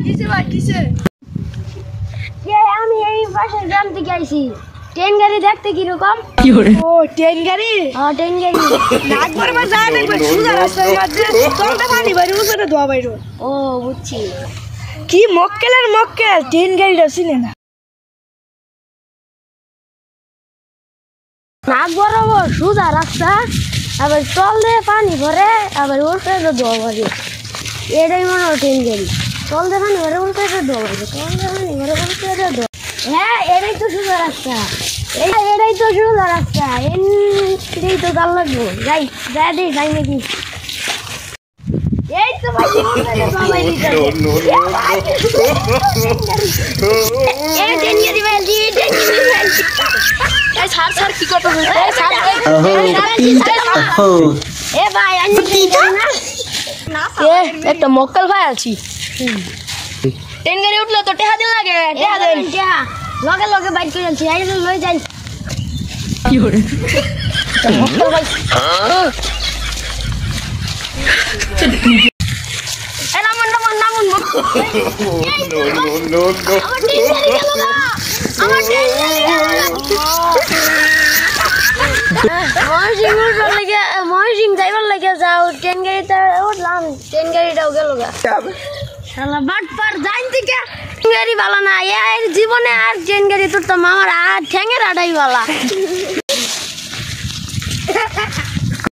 কিসে ভাই কিসে? আমি এই পাশের গ্রাম থেকে আইছি। ট্রেন গাড়ি দেখতে কিরকম? ও ট্রেন গাড়ি? হ্যাঁ ট্রেন গাড়ি। একবার আমার যায় না, একবার সুজা রাস্তার মধ্যে তলটা পানি বাইরে উপরে ধোয়া বাইরে। ও বুঝছি। কি মক্কেলের মক্কেল, ট্রেন গাড়িটা চিনে না। নাক বরাবর সুজা রাস্তা, আবার তল দিয়ে পানি ভরে, আবার উল্টে ধোয়া বাড়ি। এটাই মনে হয় ট্রেন গাড়ি। তল দিয়ে পানি ভরে উল্টে ধোয়া বাড়ি, তল দিয়ে পানি ভরে উল্টে ধোয়া। হ্যাঁ এটাই তো সোজা রাস্তা, এটাই তো সোজা রাস্তা, এটাই তো গাল লাগবো। যাই যাই দিই যাই নাকি। এই তো ভাই ছাড় কি করতে একটা মক্কেল ভাই আছি। ট্রেন গাড়ি উঠলে তো টেহা দিন লাগে, টেহা দেন। লগে লগে বাইক করে যাচ্ছি, এই লই যাই। কি করে মক্কেল ভাই? নামুন নামুন নামুন। ময়ূরসিং যাইবার লাগে যাও, ট্রেন গাড়িটা উঠলাম, ট্রেন গাড়িটাও গেল গা। শালা বাটপার যাইন থেকে ট্রেন গাড়ি ভালো না, এর জীবনে আর ট্রেন গাড়ি তুলতাম আমার আর ঠ্যাঙের আটাই ভালা।